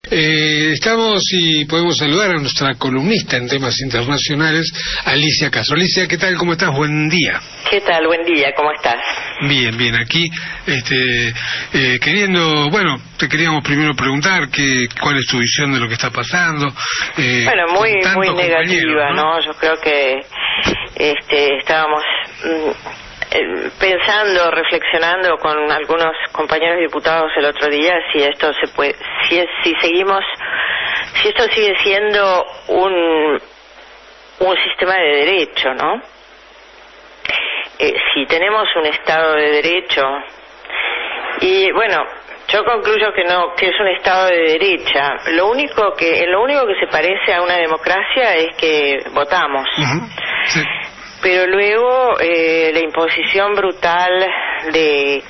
Estamos y podemos saludar a nuestra columnista en temas internacionales, Alicia Castro. Alicia, ¿qué tal? ¿Cómo estás? Buen día. ¿Qué tal? Buen día, ¿cómo estás? Bien, bien, aquí te queríamos primero preguntar cuál es tu visión de lo que está pasando. Bueno, muy negativa, ¿no? Yo creo que estábamos pensando, reflexionando con algunos compañeros diputados el otro día si esto se puede, si esto sigue siendo un sistema de derecho, ¿no? Si tenemos un Estado de Derecho, y bueno, yo concluyo que no, que es un Estado de derecha. Lo único que se parece a una democracia es que votamos. Uh-huh. Sí. Pero luego la imposición brutal de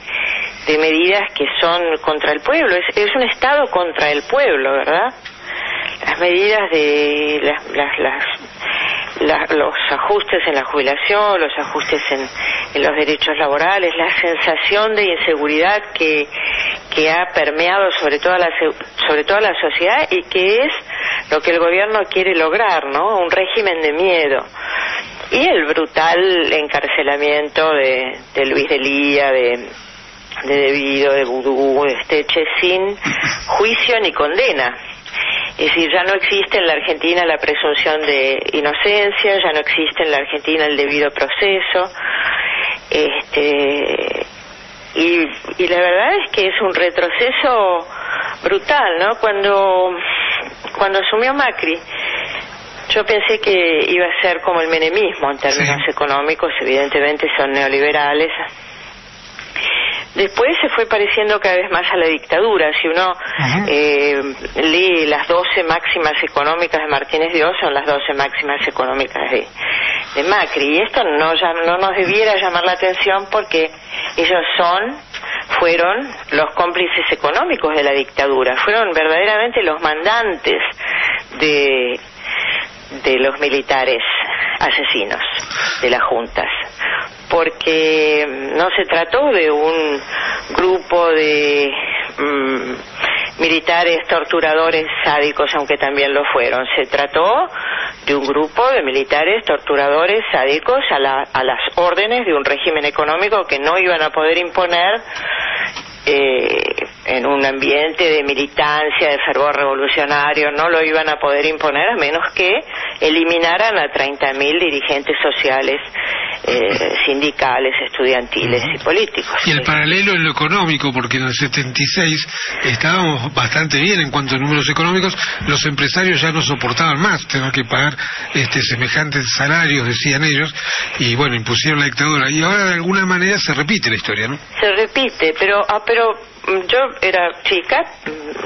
medidas que son contra el pueblo. Es un Estado contra el pueblo, ¿verdad? Las medidas de los ajustes en la jubilación, los ajustes en los derechos laborales, la sensación de inseguridad que ha permeado sobre toda la sociedad y que es lo que el gobierno quiere lograr, ¿no? Un régimen de miedo. Y el brutal encarcelamiento de Luis Delía, de Debido, de Vudú, de Esteche, sin juicio ni condena. Es decir, ya no existe en la Argentina la presunción de inocencia, ya no existe en la Argentina el debido proceso. Y la verdad es que es un retroceso brutal, ¿no? Cuando asumió Macri, yo pensé que iba a ser como el menemismo en términos económicos, evidentemente son neoliberales. Después se fue pareciendo cada vez más a la dictadura. Si uno lee las 12 máximas económicas de Martínez de Oz, son las 12 máximas económicas de Macri. Y esto no nos debiera llamar la atención porque ellos fueron los cómplices económicos de la dictadura. Fueron verdaderamente los mandantes de los militares asesinos de las juntas, porque no se trató de un grupo de militares torturadores sádicos, aunque también lo fueron. Se trató de un grupo de militares torturadores sádicos a las órdenes de un régimen económico que no iban a poder imponer en un ambiente de militancia, de fervor revolucionario. No lo iban a poder imponer a menos que eliminaran a 30.000 dirigentes sociales, sindicales, estudiantiles y políticos. Y el paralelo en lo económico, porque en el 76 estábamos bastante bien en cuanto a números económicos, los empresarios ya no soportaban más tener que pagar semejantes salarios, decían ellos, y bueno, impusieron la dictadura. Y ahora de alguna manera se repite la historia, ¿no? Se repite, pero yo era chica,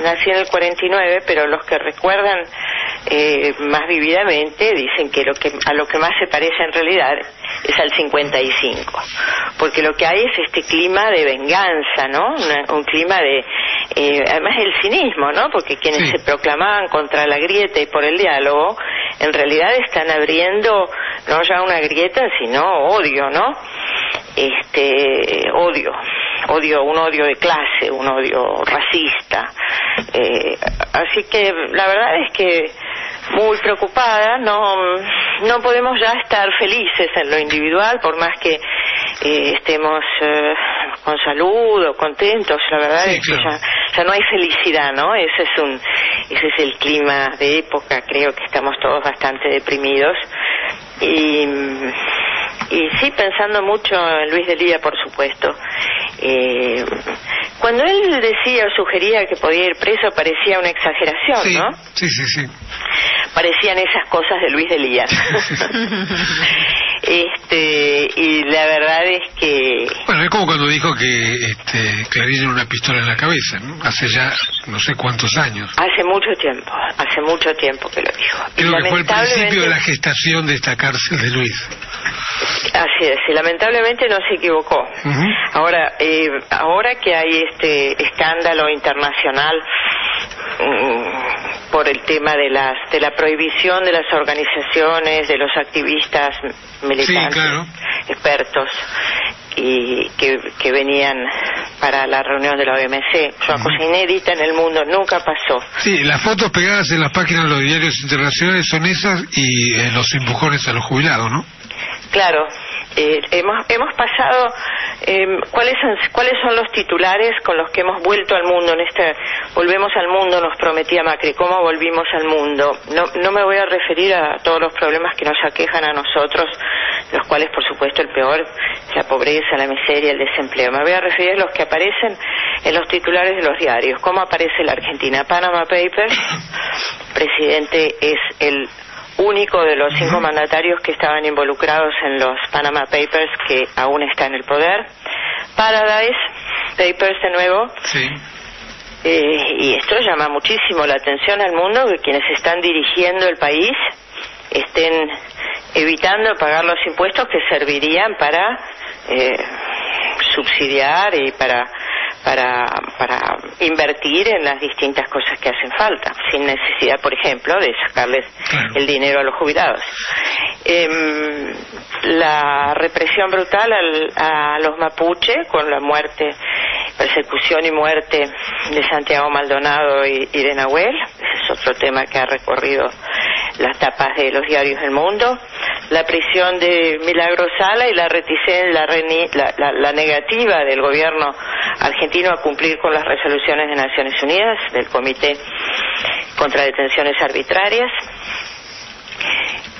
nací en el 49, pero los que recuerdan más vívidamente dicen que a lo que más se parece en realidad es al 55, porque lo que hay es este clima de venganza, ¿no? Un clima de además el cinismo, ¿no? Porque quienes se proclamaban contra la grieta y por el diálogo en realidad están abriendo no ya una grieta sino odio, ¿no? Un odio de clase, un odio racista. Así que la verdad es que muy preocupada, no podemos ya estar felices en lo individual, por más que estemos con salud o contentos. La verdad es que ya no hay felicidad, ¿no? Ese es el clima de época. Creo que estamos todos bastante deprimidos y sí, pensando mucho en Luis Delía, por supuesto. Cuando él decía o sugería que podía ir preso, parecía una exageración, ¿no? Sí. Parecían esas cosas de Luis Delía. Y la verdad es que... Bueno, es como cuando dijo que Clarín era una pistola en la cabeza, ¿no? Hace ya no sé cuántos años. Hace mucho tiempo que lo dijo. Creo que fue el principio de la gestación de esta cárcel de Luis. Así es, y lamentablemente no se equivocó. Ahora que hay este escándalo internacional por el tema de la prohibición de las organizaciones, de los activistas militantes, expertos, y que venían para la reunión de la OMC. Es una cosa inédita en el mundo, nunca pasó. Sí, las fotos pegadas en las páginas de los diarios internacionales son esas y los empujones a los jubilados, ¿no? Claro. Hemos pasado cuáles son los titulares con los que hemos vuelto al mundo volvemos al mundo, nos prometía Macri. ¿Cómo volvimos al mundo? No me voy a referir a todos los problemas que nos aquejan a nosotros, los cuales por supuesto el peor es la pobreza, la miseria, el desempleo. Me voy a referir a los que aparecen en los titulares de los diarios. ¿Cómo aparece la Argentina? Panama Papers. El presidente es el único de los 5 mandatarios que estaban involucrados en los Panama Papers que aún está en el poder. Paradise Papers de nuevo. Sí. Y esto llama muchísimo la atención al mundo, que quienes están dirigiendo el país estén evitando pagar los impuestos que servirían para subsidiar y para invertir en las distintas cosas que hacen falta, sin necesidad, por ejemplo, de sacarles el dinero a los jubilados. La represión brutal a los mapuche, con la muerte, persecución y muerte de Santiago Maldonado y de Nahuel. Ese es otro tema que ha recorrido las tapas de los diarios del mundo. La prisión de Milagro Sala y la negativa del gobierno argentino a cumplir con las resoluciones de Naciones Unidas, del Comité contra Detenciones Arbitrarias,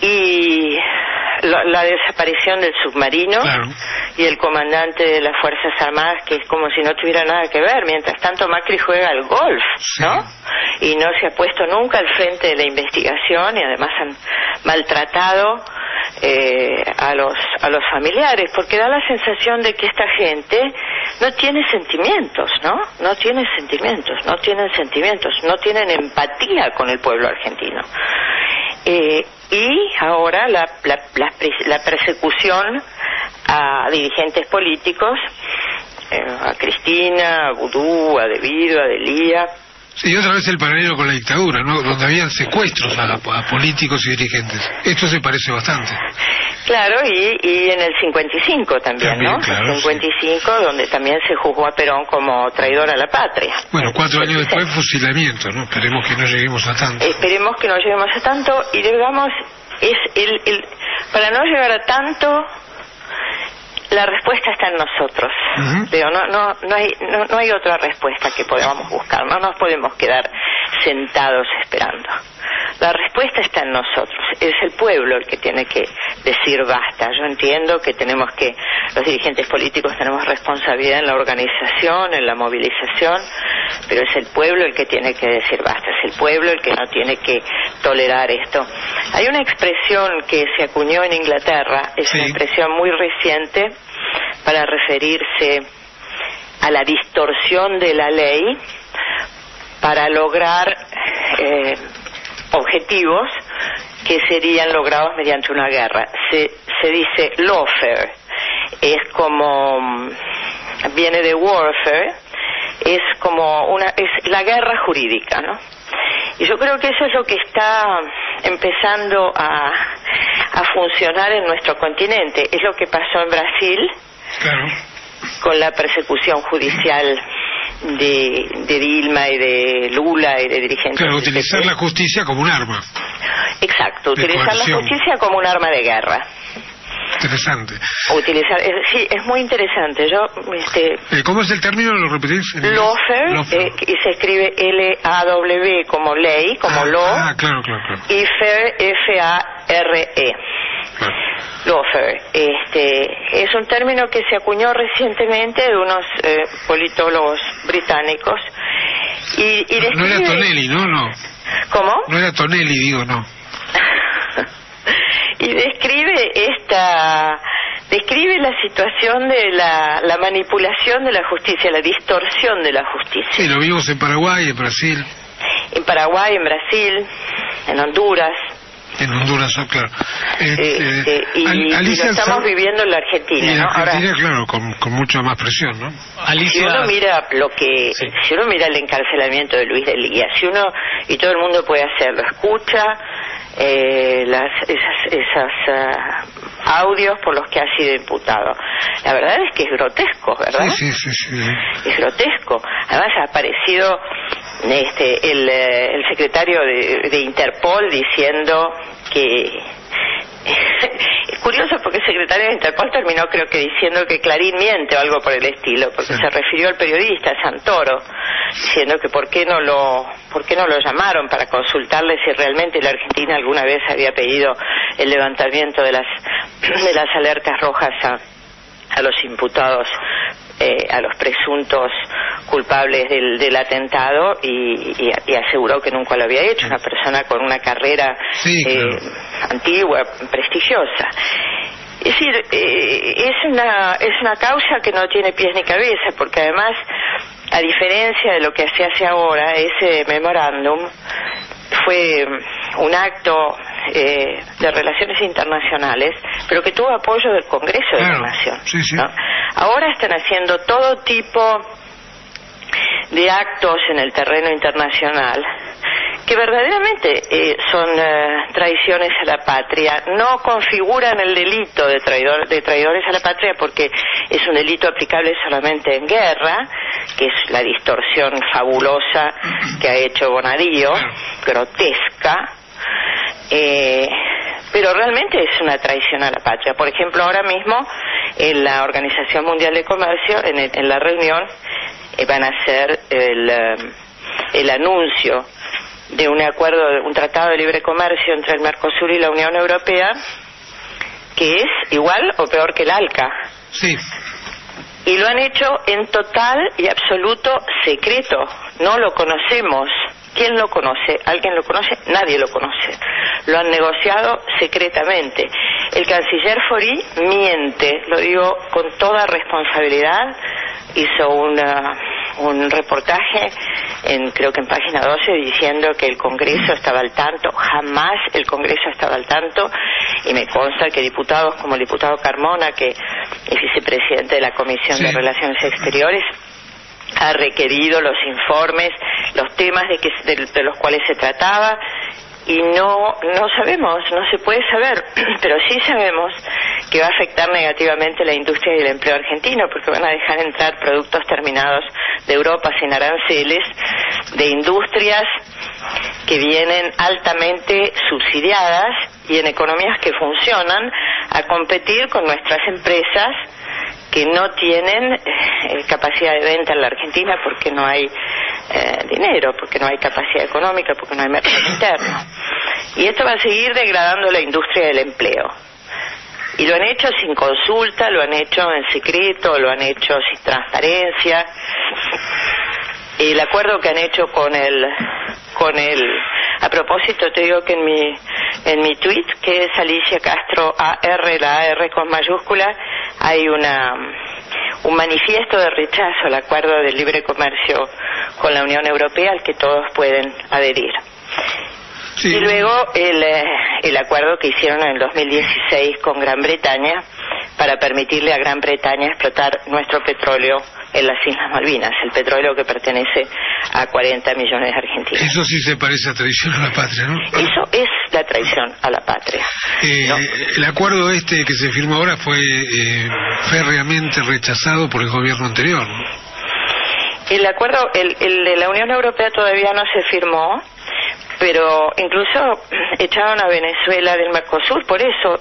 y la desaparición del submarino. Claro. Y el comandante de las Fuerzas Armadas, que es como si no tuviera nada que ver. Mientras tanto Macri juega al golf, ¿no? Y no se ha puesto nunca al frente de la investigación, y además han maltratado a los familiares, porque da la sensación de que esta gente no tiene sentimientos, ¿no? No tienen sentimientos, no tienen empatía con el pueblo argentino. Y ahora la persecución a dirigentes políticos, a Cristina, a Vudú, a Devido, a Delía. Sí, y otra vez el paralelo con la dictadura, ¿no? Donde habían secuestros a políticos y dirigentes. Esto se parece bastante. Claro, y en el 55 también, ¿no? Claro, el 55, sí. Donde también se juzgó a Perón como traidor a la patria. Bueno, 4 años después, fusilamiento, ¿no? Esperemos que no lleguemos a tanto. Esperemos que no lleguemos a tanto, y digamos, para no llegar a tanto, la respuesta está en nosotros. Pero no hay otra respuesta que podamos buscar. No nos podemos quedar sentados esperando. La respuesta está en nosotros. Es el pueblo el que tiene que decir basta. Yo entiendo que los dirigentes políticos tenemos responsabilidad en la organización, en la movilización, pero es el pueblo el que tiene que decir basta. Es el pueblo el que no tiene que tolerar esto. Hay una expresión que se acuñó en Inglaterra, es una expresión muy reciente para referirse a la distorsión de la ley para lograr objetivos que serían logrados mediante una guerra. Se dice lawfare, es como, viene de warfare, es la guerra jurídica, ¿no? Y yo creo que eso es lo que está empezando a funcionar en nuestro continente. Es lo que pasó en Brasil, claro, con la persecución judicial de Dilma y de Lula y de dirigentes. Claro, utilizar la justicia como un arma. Exacto, utilizar la justicia como un arma de guerra. Interesante. Sí, es muy interesante. ¿Cómo es el término? ¿Lo repetís? Lawfare, y se escribe L-A-W como ley, como law. Claro. Y fair, F-A-R-E. Claro. Lawfare. Es un término que se acuñó recientemente de unos politólogos británicos. Y describe... No era Tonelli, ¿no? ¿Cómo? No era Tonelli, digo, no. Y describe la situación de la manipulación de la justicia, la distorsión de la justicia. Sí, lo vimos en Paraguay, en Brasil. En Paraguay, en Brasil, en Honduras. En Honduras, claro. Y lo estamos viviendo en la Argentina, y en ¿no? Argentina, ahora, claro, con mucha más presión, ¿no? Si uno mira si uno mira el encarcelamiento de Luis Delía, y todo el mundo puede hacerlo, escucha esas audios por los que ha sido imputado. La verdad es que es grotesco, ¿verdad? Sí. Es grotesco. Además ha aparecido el secretario de Interpol diciendo que... Es curioso porque el secretario de Interpol terminó, creo que diciendo que Clarín miente o algo por el estilo, porque se refirió al periodista Santoro, diciendo que por qué no lo llamaron para consultarle si realmente la Argentina alguna vez había pedido el levantamiento de las alertas rojas a los imputados, a los presuntos culpables del atentado, y aseguró que nunca lo había hecho, una persona con una carrera antigua, prestigiosa. Es decir, es una causa que no tiene pies ni cabeza, porque además, a diferencia de lo que se hace ahora, ese memorándum fue un acto de relaciones internacionales, pero que tuvo apoyo del Congreso de la Nación. ¿No? Ahora están haciendo todo tipo de actos en el terreno internacional que verdaderamente son traiciones a la patria. No configuran el delito de traidores a la patria, porque es un delito aplicable solamente en guerra, que es la distorsión fabulosa que ha hecho Bonadío, grotesca, pero realmente es una traición a la patria. Por ejemplo, ahora mismo en la Organización Mundial de Comercio, en la reunión, van a hacer el anuncio de un tratado de libre comercio entre el Mercosur y la Unión Europea, que es igual o peor que el ALCA. Sí. Y lo han hecho en total y absoluto secreto. No lo conocemos. ¿Quién lo conoce? ¿Alguien lo conoce? Nadie lo conoce. Lo han negociado secretamente. El canciller Faury miente, lo digo con toda responsabilidad. Hizo un reportaje, creo que en página 12, diciendo que el Congreso estaba al tanto. Jamás el Congreso estaba al tanto, y me consta que diputados como el diputado Carmona, que es vicepresidente de la Comisión de Relaciones Exteriores, ha requerido los informes, los temas de los cuales se trataba, y no sabemos, no se puede saber, pero sí sabemos que va a afectar negativamente la industria y el empleo argentino, porque van a dejar entrar productos terminados de Europa sin aranceles, de industrias que vienen altamente subsidiadas y en economías que funcionan, a competir con nuestras empresas que no tienen capacidad de venta en la Argentina, porque no hay dinero, porque no hay capacidad económica, porque no hay mercado interno. Y esto va a seguir degradando la industria del empleo. Y lo han hecho sin consulta, lo han hecho en secreto, lo han hecho sin transparencia. El acuerdo que han hecho con el a propósito, te digo que en mi tweet, que es Alicia Castro AR, la AR con mayúscula, hay un manifiesto de rechazo al acuerdo de libre comercio con la Unión Europea, al que todos pueden adherir. Sí. Y luego el acuerdo que hicieron en el 2016 con Gran Bretaña para permitirle a Gran Bretaña explotar nuestro petróleo en las Islas Malvinas, el petróleo que pertenece a 40 millones de argentinos. Eso sí se parece a traición a la patria, ¿no? Eso es la traición a la patria. ¿No? El acuerdo que se firmó ahora fue férreamente rechazado por el gobierno anterior, ¿no? El acuerdo, el de la Unión Europea todavía no se firmó, pero incluso echaron a Venezuela del Mercosur. Por eso,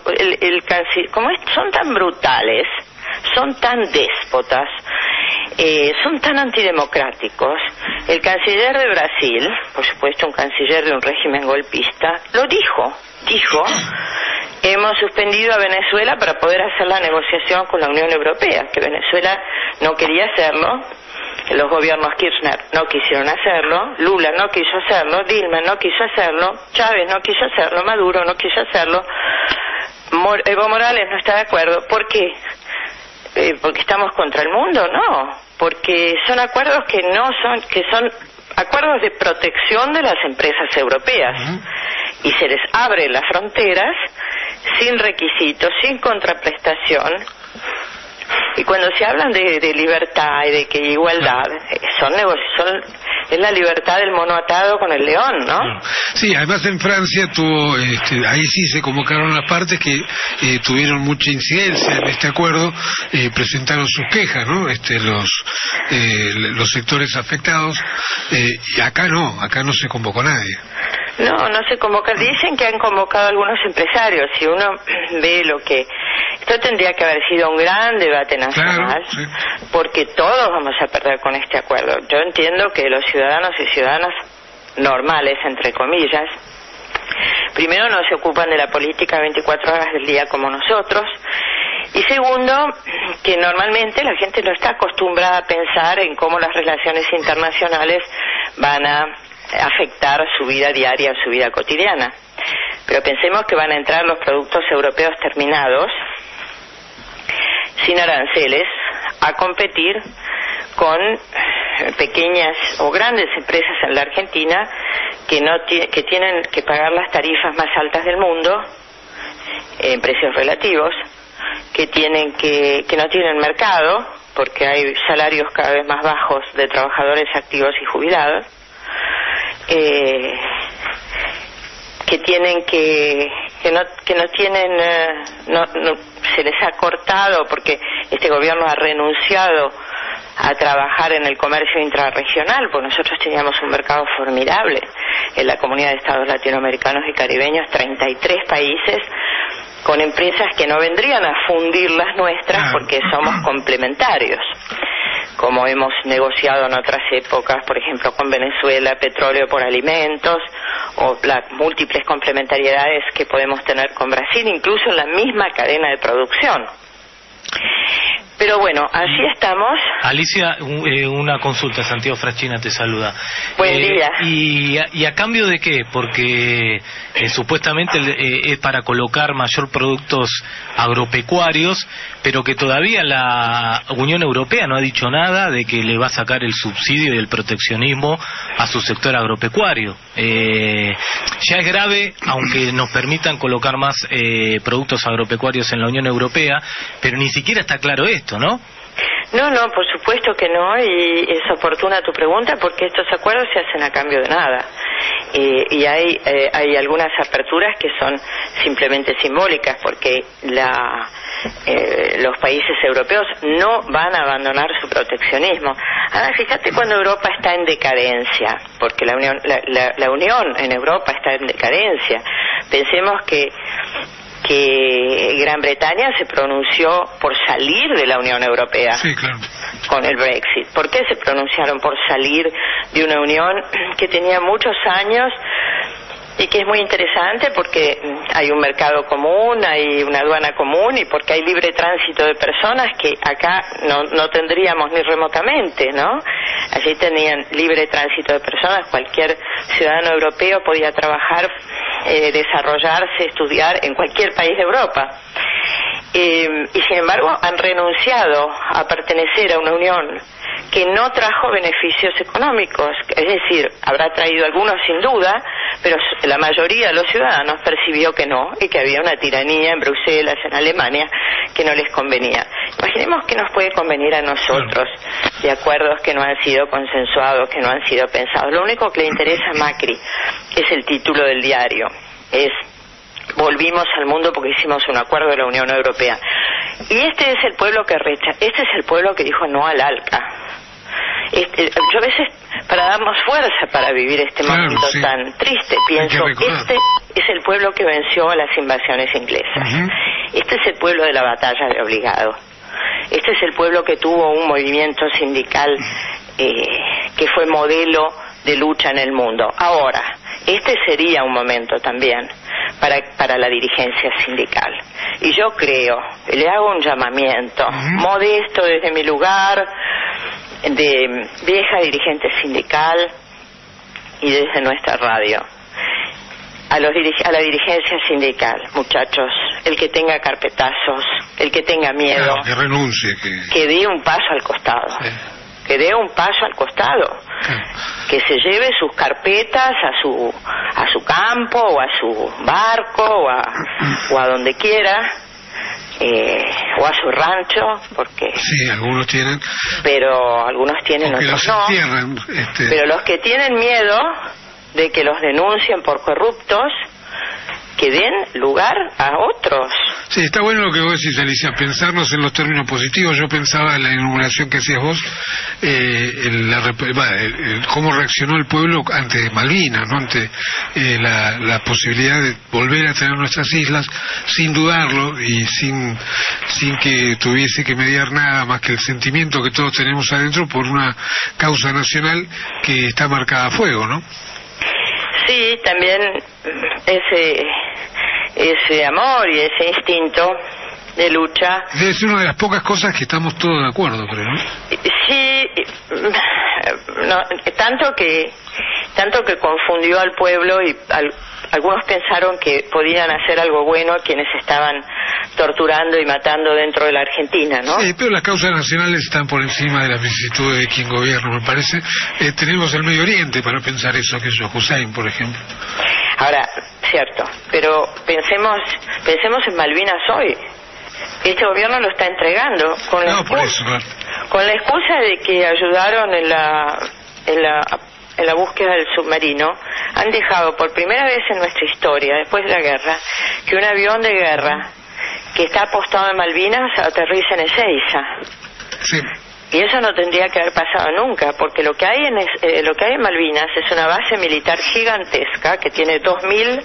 son tan brutales, son tan déspotas, son tan antidemocráticos. El canciller de Brasil, por supuesto un canciller de un régimen golpista, lo dijo, hemos suspendido a Venezuela para poder hacer la negociación con la Unión Europea, que Venezuela no quería hacerlo. Los gobiernos Kirchner no quisieron hacerlo, Lula no quiso hacerlo, Dilma no quiso hacerlo, Chávez no quiso hacerlo, Maduro no quiso hacerlo, Evo Morales no está de acuerdo. ¿Por qué? ¿Porque estamos contra el mundo? No, porque son acuerdos que son acuerdos de protección de las empresas europeas, y se les abren las fronteras sin requisitos, sin contraprestación. Y cuando se hablan de libertad y de que igualdad, son Es la libertad del mono atado con el león, ¿no? Sí, además en Francia tuvo, ahí sí se convocaron las partes que tuvieron mucha incidencia en este acuerdo, presentaron sus quejas, ¿no? Los sectores afectados, y acá no se convocó nadie. No se convoca. Dicen que han convocado a algunos empresarios. Si uno ve lo que... Esto tendría que haber sido un gran debate nacional, claro, sí, porque todos vamos a perder con este acuerdo. Yo entiendo que los ciudadanos y ciudadanas normales, entre comillas, primero no se ocupan de la política 24 horas del día como nosotros, y segundo, que normalmente la gente no está acostumbrada a pensar en cómo las relaciones internacionales van a afectar su vida diaria, su vida cotidiana. Pero pensemos que van a entrar los productos europeos terminados, sin aranceles, a competir con pequeñas o grandes empresas en la Argentina que tienen que pagar las tarifas más altas del mundo en precios relativos, que no tienen mercado porque hay salarios cada vez más bajos de trabajadores activos y jubilados, se les ha cortado porque este gobierno ha renunciado a trabajar en el comercio intrarregional, porque nosotros teníamos un mercado formidable en la Comunidad de Estados Latinoamericanos y Caribeños, 33 países, con empresas que no vendrían a fundir las nuestras porque somos complementarios, como hemos negociado en otras épocas, por ejemplo con Venezuela, petróleo por alimentos, o las múltiples complementariedades que podemos tener con Brasil, incluso en la misma cadena de producción. Pero bueno, así estamos. Alicia, una consulta. Santiago Fraschina te saluda. Buen día. ¿Y a cambio de qué? Porque supuestamente es para colocar mayor productos agropecuarios, pero que todavía la Unión Europea no ha dicho nada de que le va a sacar el subsidio y el proteccionismo a su sector agropecuario. Ya es grave, aunque nos permitan colocar más productos agropecuarios en la Unión Europea, pero ni siquiera está claro esto, ¿no? No, por supuesto que no, y es oportuna tu pregunta porque estos acuerdos se hacen a cambio de nada. Y hay algunas aperturas que son simplemente simbólicas porque los países europeos no van a abandonar su proteccionismo. Ahora, fíjate cuando Europa está en decadencia, porque la Unión en Europa está en decadencia. Pensemos que Gran Bretaña se pronunció por salir de la Unión Europea. Sí, claro. Con el Brexit. ¿Por qué se pronunciaron por salir de una unión que tenía muchos años y que es muy interesante porque hay un mercado común, hay una aduana común y porque hay libre tránsito de personas que acá no tendríamos ni remotamente, ¿no? Allí tenían libre tránsito de personas, cualquier ciudadano europeo podía trabajar, desarrollarse, estudiar en cualquier país de Europa. Y sin embargo han renunciado a pertenecer a una unión que no trajo beneficios económicos, es decir, habrá traído algunos sin duda, pero la mayoría de los ciudadanos percibió que no, y que había una tiranía en Bruselas, en Alemania, que no les convenía. Imaginemos que nos puede convenir a nosotros de acuerdos que no han sido consensuados, que no han sido pensados. Lo único que le interesa a Macri es el título del diario, es volvimos al mundo porque hicimos un acuerdo de la Unión Europea. Y este es el pueblo que este es el pueblo que dijo no al ALCA. Yo a veces, para darnos fuerza para vivir este momento tan triste, pienso, este es el pueblo que venció a las invasiones inglesas. Este es el pueblo de la batalla de Obligado. Este es el pueblo que tuvo un movimiento sindical que fue modelo de lucha en el mundo. Ahora, este sería un momento también para la dirigencia sindical. Y yo creo, le hago un llamamiento modesto desde mi lugar de vieja dirigente sindical y desde nuestra radio a la dirigencia sindical. Muchachos, el que tenga carpetazos, el que tenga miedo, que renuncie, que dé un paso al costado. Que dé un paso al costado, que se lleve sus carpetas a su campo o a su barco o a donde quiera o a su rancho, porque sí, algunos tienen, pero algunos tienen, otros no. Pero los que tienen miedo de que los denuncien por corruptos, que den lugar a otros. Sí, está bueno lo que vos decís, Alicia, pensarnos en los términos positivos. Yo pensaba en la enumeración que hacías vos, cómo reaccionó el pueblo ante Malvinas, ¿no? Ante la posibilidad de volver a tener nuestras islas, sin dudarlo y sin que tuviese que mediar nada más que el sentimiento que todos tenemos adentro por una causa nacional que está marcada a fuego, ¿no? Sí, también ese amor y ese instinto de lucha. Debe ser una de las pocas cosas que estamos todos de acuerdo, creo, ¿no? Sí, no, tanto que confundió al pueblo y algunos pensaron que podían hacer algo bueno quienes estaban torturando y matando dentro de la Argentina, ¿no? Sí, pero las causas nacionales están por encima de las vicisitudes de quien gobierna, me parece. Tenemos el Medio Oriente para pensar eso, que es Hussein, por ejemplo. Ahora, cierto, pero pensemos en Malvinas hoy. Este gobierno lo está entregando con la excusa de que ayudaron en la búsqueda del submarino. Han dejado por primera vez en nuestra historia, después de la guerra, que un avión de guerra que está apostado en Malvinas aterriza en Ezeiza. Sí. Y eso no tendría que haber pasado nunca, porque lo que hay en Malvinas es una base militar gigantesca que tiene 2.000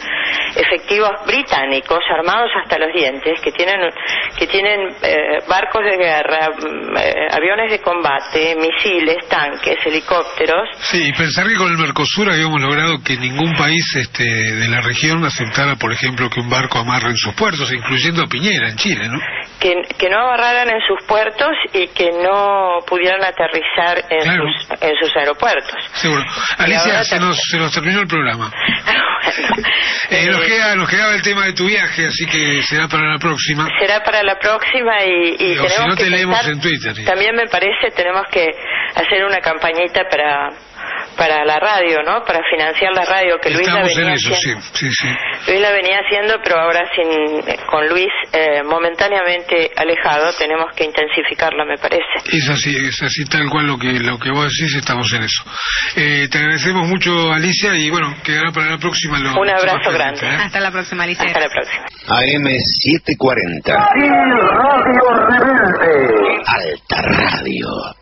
efectivos británicos armados hasta los dientes, que tienen barcos de guerra, aviones de combate, misiles, tanques, helicópteros. Sí, y pensar que con el Mercosur habíamos logrado que ningún país de la región aceptara, por ejemplo, que un barco amarre en sus puertos, incluyendo a Piñera en Chile, ¿no? Que no amarraran en sus puertos y que no pudieran aterrizar en sus aeropuertos. Seguro. Alicia, se nos terminó el programa. Nos quedaba el tema de tu viaje, así que será para la próxima. Será para la próxima y tenemos si no que te leemos en Twitter. También me parece tenemos que hacer una campañita para la radio, ¿no? Para financiar la radio, que Luis la venía haciendo. Sí. Luis la venía haciendo, pero ahora con Luis momentáneamente alejado, tenemos que intensificarla, me parece. Es así tal cual lo que vos decís, estamos en eso. Te agradecemos mucho, Alicia, y bueno, quedará para la próxima. Un abrazo grande. Hasta la próxima, Alicia. Hasta la próxima. AM740. Radio Rebelde. Alta Radio.